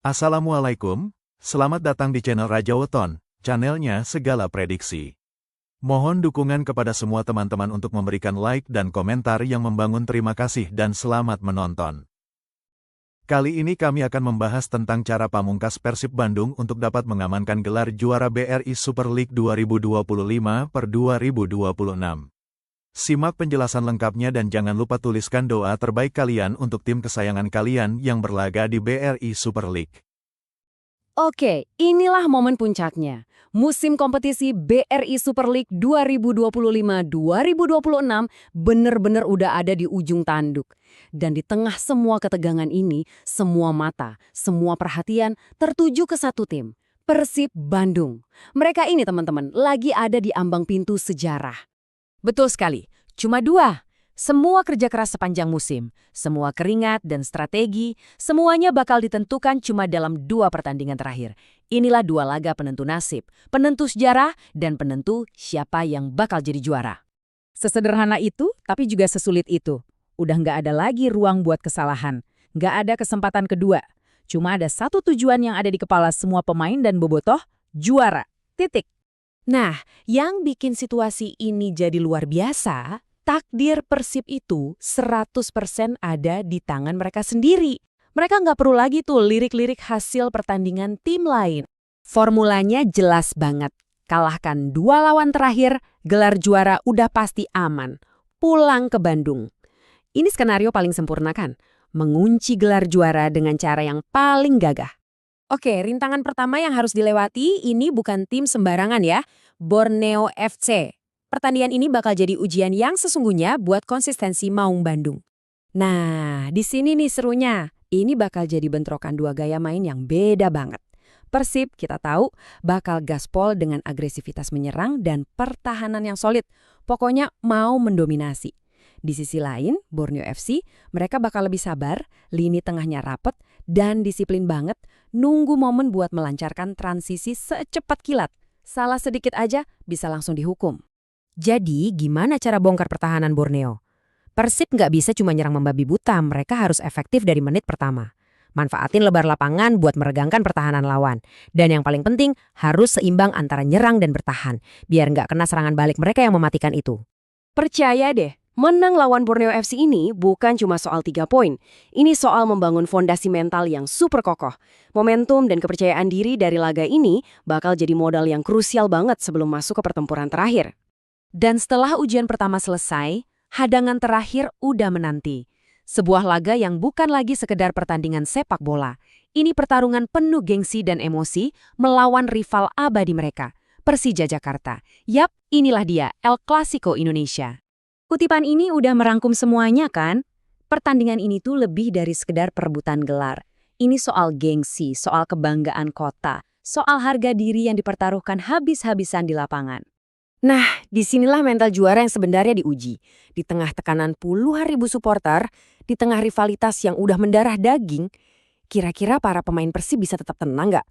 Assalamualaikum, selamat datang di channel Raja Weton, channelnya segala prediksi. Mohon dukungan kepada semua teman-teman untuk memberikan like dan komentar yang membangun. Terima kasih dan selamat menonton. Kali ini kami akan membahas tentang cara pamungkas Persib Bandung untuk dapat mengamankan gelar juara BRI Super League 2025/2026. Simak penjelasan lengkapnya dan jangan lupa tuliskan doa terbaik kalian untuk tim kesayangan kalian yang berlaga di BRI Super League. Oke, inilah momen puncaknya. Musim kompetisi BRI Super League 2025-2026 benar-benar udah ada di ujung tanduk. Dan di tengah semua ketegangan ini, semua mata, semua perhatian tertuju ke satu tim, Persib Bandung. Mereka ini teman-teman, lagi ada di ambang pintu sejarah. Betul sekali, cuma dua. Semua kerja keras sepanjang musim, semua keringat dan strategi, semuanya bakal ditentukan cuma dalam dua pertandingan terakhir. Inilah dua laga penentu nasib, penentu sejarah, dan penentu siapa yang bakal jadi juara. Sesederhana itu, tapi juga sesulit itu. Udah nggak ada lagi ruang buat kesalahan. Nggak ada kesempatan kedua. Cuma ada satu tujuan yang ada di kepala semua pemain dan bobotoh, juara. Titik. Nah, yang bikin situasi ini jadi luar biasa, takdir Persib itu 100% ada di tangan mereka sendiri. Mereka nggak perlu lagi tuh lirik-lirik hasil pertandingan tim lain. Formulanya jelas banget. Kalahkan dua lawan terakhir, gelar juara udah pasti aman. Pulang ke Bandung. Ini skenario paling sempurna kan? Mengunci gelar juara dengan cara yang paling gagah. Oke, rintangan pertama yang harus dilewati ini bukan tim sembarangan ya. Borneo FC. Pertandingan ini bakal jadi ujian yang sesungguhnya buat konsistensi Maung Bandung. Nah, di sini nih serunya. Ini bakal jadi bentrokan dua gaya main yang beda banget. Persib, kita tahu, bakal gaspol dengan agresivitas menyerang dan pertahanan yang solid. Pokoknya mau mendominasi. Di sisi lain, Borneo FC, mereka bakal lebih sabar, lini tengahnya rapet, dan disiplin banget, nunggu momen buat melancarkan transisi secepat kilat. Salah sedikit aja, bisa langsung dihukum. Jadi, gimana cara bongkar pertahanan Borneo? Persib nggak bisa cuma nyerang membabi buta, mereka harus efektif dari menit pertama. Manfaatin lebar lapangan buat meregangkan pertahanan lawan. Dan yang paling penting, harus seimbang antara nyerang dan bertahan, biar nggak kena serangan balik mereka yang mematikan itu. Percaya deh, menang lawan Borneo FC ini bukan cuma soal 3 poin. Ini soal membangun fondasi mental yang super kokoh. Momentum dan kepercayaan diri dari laga ini bakal jadi modal yang krusial banget sebelum masuk ke pertempuran terakhir. Dan setelah ujian pertama selesai, hadangan terakhir udah menanti. Sebuah laga yang bukan lagi sekedar pertandingan sepak bola. Ini pertarungan penuh gengsi dan emosi melawan rival abadi mereka, Persija Jakarta. Yap, inilah dia, El Clasico Indonesia. Kutipan ini udah merangkum semuanya kan? Pertandingan ini tuh lebih dari sekedar perebutan gelar. Ini soal gengsi, soal kebanggaan kota, soal harga diri yang dipertaruhkan habis-habisan di lapangan. Nah, disinilah mental juara yang sebenarnya diuji. Di tengah tekanan puluhan ribu supporter, di tengah rivalitas yang udah mendarah daging, kira-kira para pemain Persib bisa tetap tenang nggak?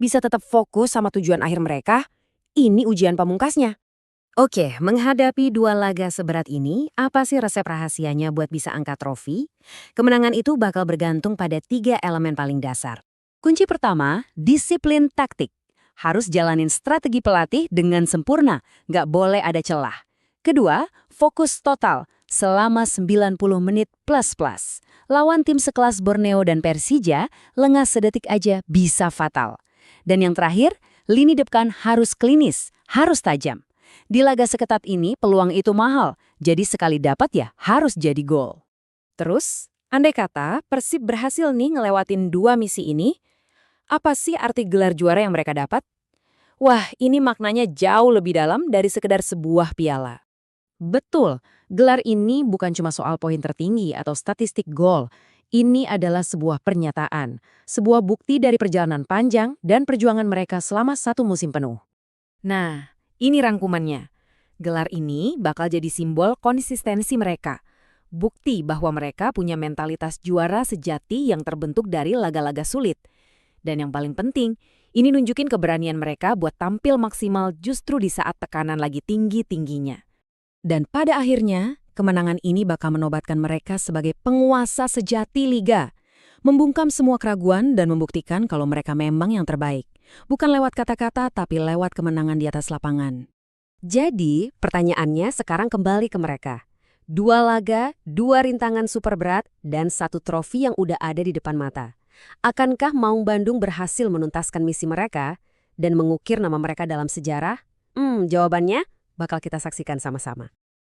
Bisa tetap fokus sama tujuan akhir mereka? Ini ujian pamungkasnya. Oke, menghadapi dua laga seberat ini, apa sih resep rahasianya buat bisa angkat trofi? Kemenangan itu bakal bergantung pada 3 elemen paling dasar. Kunci pertama, disiplin taktik. Harus jalanin strategi pelatih dengan sempurna, nggak boleh ada celah. Kedua, fokus total selama 90 menit plus-plus. Lawan tim sekelas Borneo dan Persija, lengah sedetik aja bisa fatal. Dan yang terakhir, lini depan harus klinis, harus tajam. Di laga seketat ini, peluang itu mahal, jadi sekali dapat ya harus jadi gol. Terus, andai kata Persib berhasil nih ngelewatin 2 misi ini, apa sih arti gelar juara yang mereka dapat? Wah, ini maknanya jauh lebih dalam dari sekedar sebuah piala. Betul, gelar ini bukan cuma soal poin tertinggi atau statistik gol. Ini adalah sebuah pernyataan, sebuah bukti dari perjalanan panjang dan perjuangan mereka selama 1 musim penuh. Nah, ini rangkumannya. Gelar ini bakal jadi simbol konsistensi mereka. Bukti bahwa mereka punya mentalitas juara sejati yang terbentuk dari laga-laga sulit. Dan yang paling penting, ini nunjukin keberanian mereka buat tampil maksimal justru di saat tekanan lagi tinggi-tingginya. Dan pada akhirnya, kemenangan ini bakal menobatkan mereka sebagai penguasa sejati liga. Membungkam semua keraguan dan membuktikan kalau mereka memang yang terbaik. Bukan lewat kata-kata, tapi lewat kemenangan di atas lapangan. Jadi, pertanyaannya sekarang kembali ke mereka. 2 laga, 2 rintangan super berat, dan 1 trofi yang udah ada di depan mata. Akankah Maung Bandung berhasil menuntaskan misi mereka dan mengukir nama mereka dalam sejarah? Jawabannya bakal kita saksikan sama-sama.